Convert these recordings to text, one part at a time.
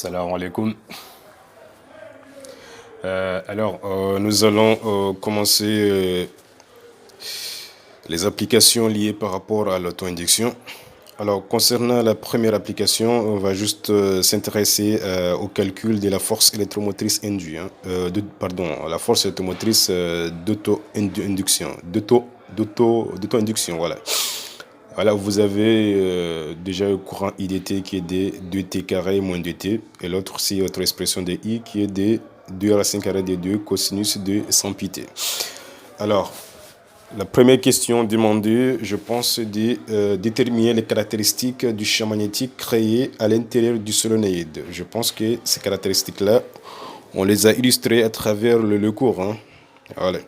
Salam alaikum. Nous allons commencer les applications liées par rapport à l'auto-induction. Alors, concernant la première application, on va juste s'intéresser au calcul de la force électromotrice induite. La force électromotrice d'auto-induction. D'auto-induction, voilà. Voilà, vous avez déjà le courant IDT qui est de 2T carré moins 2T. Et l'autre, c'est votre expression de I qui est de 2 à la 5 carré de 2 cosinus de 100 pt. Alors, la première question demandée, je pense, c'est de déterminer les caractéristiques du champ magnétique créé à l'intérieur du solénoïde. Je pense que ces caractéristiques-là, on les a illustrées à travers le cours. Voilà.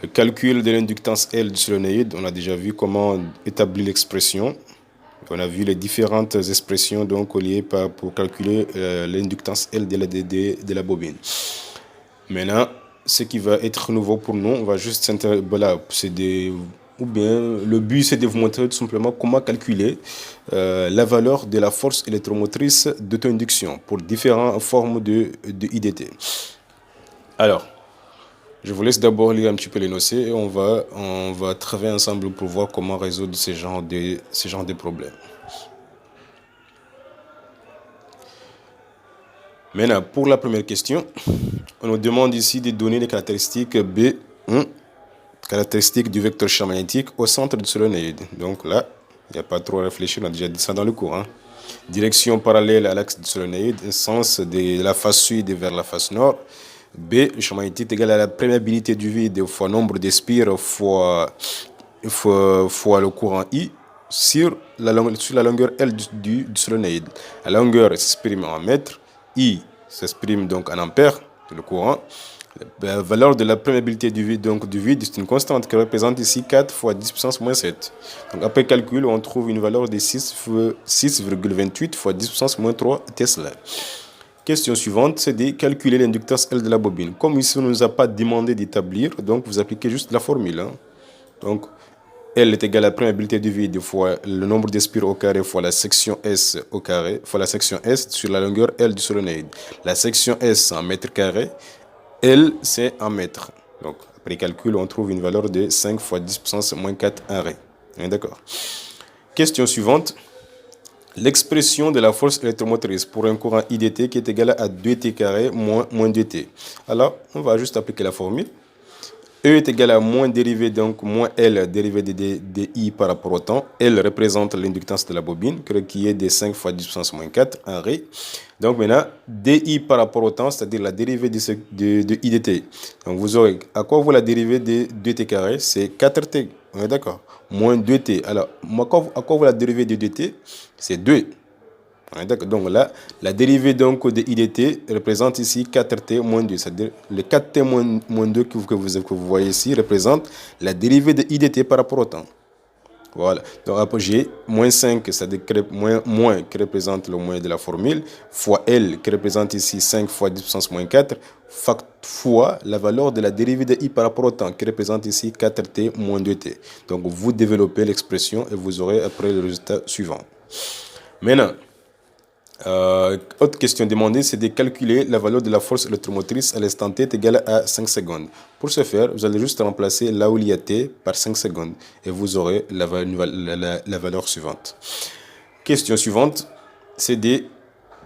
Le calcul de l'inductance L du solénoïde, on a déjà vu comment établir l'expression. On a vu les différentes expressions donc liées pour calculer l'inductance L de la bobine. Maintenant, ce qui va être nouveau pour nous, on va juste le but c'est de vous montrer tout simplement comment calculer la valeur de la force électromotrice d'auto-induction pour différentes formes de IDT. Alors, je vous laisse d'abord lire un petit peu les notions et on va travailler ensemble pour voir comment résoudre ces genres de problèmes. Maintenant, pour la première question, on nous demande ici de donner les caractéristiques B1, caractéristiques du vecteur champ magnétique au centre du solénoïde. Donc là, il n'y a pas trop à réfléchir, on a déjà dit ça dans le cours. Direction parallèle à l'axe du solénoïde, sens de la face sud vers la face nord. B, le champ magnétique est égal à la perméabilité du vide fois nombre de spires fois le courant I sur la longueur L du solénoïde. La longueur s'exprime en mètres, I s'exprime donc en ampères, le courant. La valeur de la perméabilité du vide, c'est une constante qui représente ici 4 fois 10 puissance moins 7. Donc après calcul, on trouve une valeur de 6,28 fois 10 puissance moins 3 Tesla. Question suivante, c'est de calculer l'inductance L de la bobine. Comme ici, on ne nous a pas demandé d'établir, donc vous appliquez juste la formule. Donc, L est égal à la perméabilité du vide fois le nombre de spires au carré fois la section S au carré fois la section S sur la longueur L du solénoïde. La section S en mètres carrés, L c'est en mètres. Donc, après calcul, on trouve une valeur de 5 fois 10 puissance moins 4 arrêts. D'accord. Question suivante. L'expression de la force électromotrice pour un courant IDT qui est égal à 2T carré moins 2T. Alors, on va juste appliquer la formule. E est égal à moins dérivée, donc moins L dérivée de I par rapport au temps. L représente l'inductance de la bobine, qui est de 5 fois 10 puissance moins 4, en Ré. Donc maintenant, DI par rapport au temps, c'est-à-dire la dérivée de IDT. Donc vous aurez, à quoi vaut la dérivée de 2T carré? C'est 4T, on est d'accord? Moins 2T. Alors, à quoi vaut la dérivée de DT? C'est 2. Donc là, la dérivée donc de IDT représente ici 4T moins 2. C'est-à-dire le 4T moins 2 que vous voyez ici représente la dérivée de IDT par rapport au temps. Voilà. Donc après j'ai moins 5, c'est-à-dire moins qui représente le moins de la formule, fois L qui représente ici 5 fois 10 puissance moins 4, fois la valeur de la dérivée de I par rapport au temps qui représente ici 4T moins 2T. Donc vous développez l'expression et vous aurez après le résultat suivant. Maintenant, autre question demandée, c'est de calculer la valeur de la force électromotrice à l'instant t est égale à 5 secondes. Pour ce faire, vous allez juste remplacer là où il y a t par 5 secondes et vous aurez la valeur suivante. Question suivante, c'est de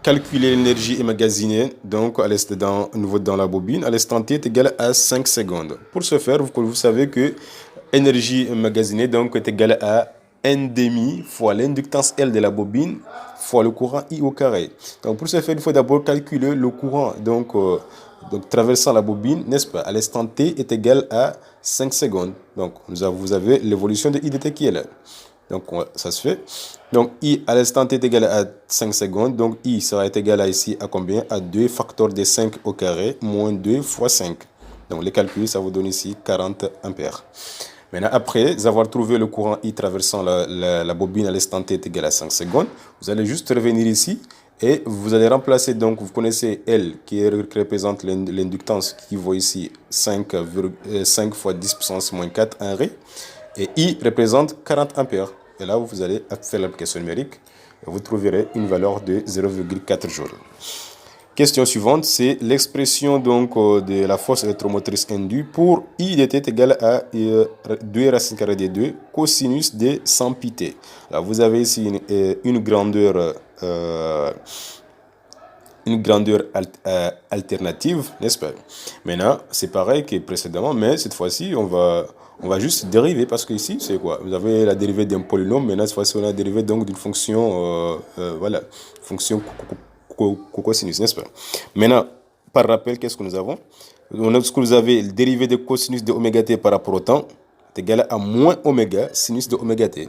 calculer l'énergie emmagasinée donc dans la bobine à l'instant t est égale à 5 secondes. Pour ce faire, vous savez que l'énergie emmagasinée donc est égale à n demi fois l'inductance L de la bobine fois le courant I au carré. Donc pour ce faire, il faut d'abord calculer le courant donc traversant la bobine, n'est-ce pas, à l'instant t est égal à 5 secondes. Donc vous avez l'évolution de IDT qui est là. Donc ça se fait. Donc I à l'instant t est égal à 5 secondes. Donc I sera égal à ici à combien? À 2 facteur de 5 au carré moins 2 fois 5. Donc les calculs, ça vous donne ici 40 ampères. Maintenant, après avoir trouvé le courant I traversant la bobine à l'instant t est égal à 5 secondes, vous allez juste revenir ici et vous allez remplacer, donc vous connaissez L qui représente l'inductance qui vaut ici 5 fois 10 puissance moins 4 en Ré, et I représente 40 ampères. Et là, vous allez faire l'application numérique et vous trouverez une valeur de 0,4 joules. Question suivante, c'est l'expression donc de la force électromotrice indue pour I de t est égal à 2 racine carrée de 2 cosinus de 100 pt. Alors vous avez ici une grandeur alternative, n'est-ce pas? Maintenant, c'est pareil que précédemment, mais cette fois-ci, on va juste dériver parce que ici, c'est quoi? Vous avez la dérivée d'un polynôme, maintenant, cette fois-ci, on a la dérivée donc d'une fonction, voilà, fonction cosinus, n'est-ce pas? Maintenant, par rappel, qu'est-ce que nous avons? Ce que vous avez, le dérivé de cosinus de oméga t par rapport au temps est égal à moins oméga sinus de oméga t.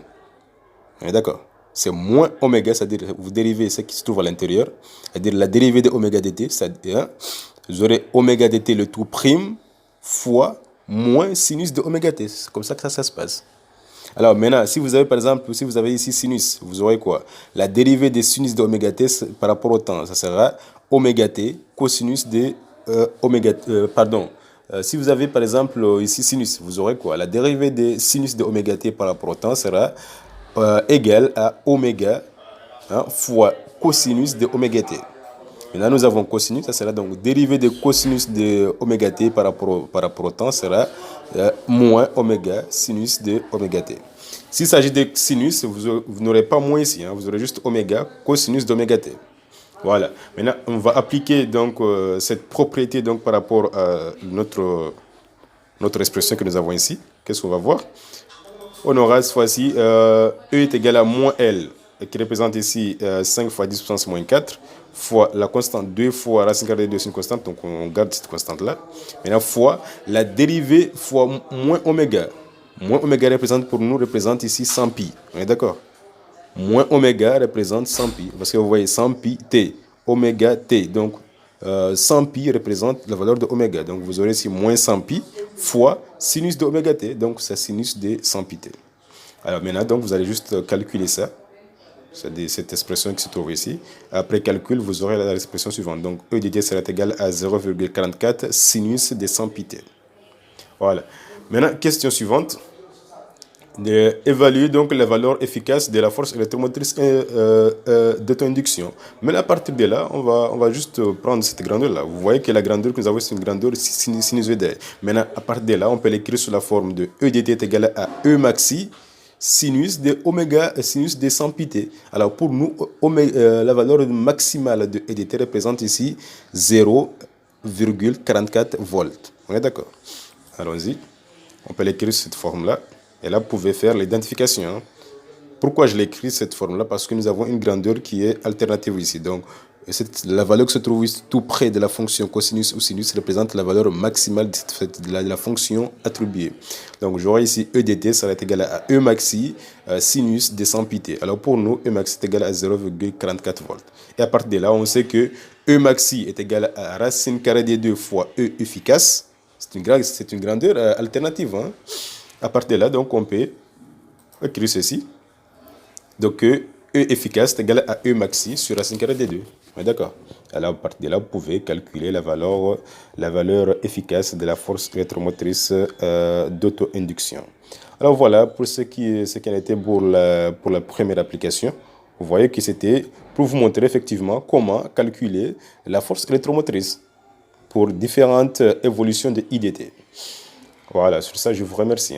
On est d'accord? C'est moins oméga, c'est-à-dire vous dérivez ce qui se trouve à l'intérieur, c'est-à-dire la dérivée de oméga dt, c'est-à-dire vous aurez oméga dt le tout prime fois moins sinus de oméga t. C'est comme ça que ça se passe. Alors maintenant, si vous avez par exemple, si vous avez ici sinus, vous aurez quoi? La dérivée des sinus de oméga t par rapport au temps, ça sera oméga t cosinus de si vous avez par exemple ici sinus, vous aurez quoi? La dérivée des sinus de oméga t par rapport au temps sera égale à oméga fois cosinus de oméga t. Maintenant, nous avons cosinus, ça sera donc dérivée de cosinus de oméga t par rapport au temps sera moins oméga sinus de oméga t. S'il s'agit de sinus, vous n'aurez pas moins ici, vous aurez juste oméga cosinus d'oméga t. Voilà. Maintenant, on va appliquer donc cette propriété donc par rapport à notre expression que nous avons ici. Qu'est-ce qu'on va voir? On aura cette fois-ci E est égal à moins L, qui représente ici 5 fois 10 puissance moins 4, fois la constante 2 fois racine carrée de 2, c'est une constante, donc on garde cette constante-là. Maintenant, fois la dérivée fois moins oméga. Moins oméga représente ici 100 pi. On est d'accord? Moins oméga représente 100 pi, parce que vous voyez 100 pi t, oméga t. Donc 100 pi représente la valeur de oméga. Donc vous aurez ici moins 100 pi fois sinus de oméga t. Donc c'est sinus de 100 pi t. Alors maintenant, donc, vous allez juste calculer ça. C'est cette expression qui se trouve ici. Après calcul, vous aurez l'expression suivante. Donc E de t sera égal à 0,44 sinus de 100 pi t. Voilà. Maintenant, question suivante. Évaluer donc la valeur efficace de la force électromotrice d'auto-induction. Mais à partir de là, on va juste prendre cette grandeur-là. Vous voyez que la grandeur que nous avons, c'est une grandeur sinusoïdale. Maintenant, à partir de là, on peut l'écrire sous la forme de E de t est égal à E maxi sinus de oméga sinus de 100 pi t. Alors pour nous, la valeur maximale de E de t représente ici 0,44 volts. On est d'accord? Allons-y. On peut l'écrire sous cette forme-là. Et là, vous pouvez faire l'identification. Pourquoi je l'écris cette forme-là? Parce que nous avons une grandeur qui est alternative ici. Donc, la valeur qui se trouve ici, tout près de la fonction cosinus ou sinus représente la valeur maximale de la fonction attribuée. Donc, j'aurai ici E de t, ça va être égal à E maxi sinus de 100 pi t. Alors, pour nous, E maxi est égal à 0,44 volts. Et à partir de là, on sait que E maxi est égal à racine carrée de 2 fois E efficace. C'est une grandeur alternative. À partir de là, donc, on peut écrire ceci. Donc, E efficace est égal à E maxi sur racine carrée de 2. D'accord? Alors, à partir de là, vous pouvez calculer la valeur efficace de la force électromotrice d'auto-induction. Alors, voilà pour ce qui en était pour la première application. Vous voyez que c'était pour vous montrer effectivement comment calculer la force électromotrice pour différentes évolutions de IDT. Voilà, sur ça, je vous remercie.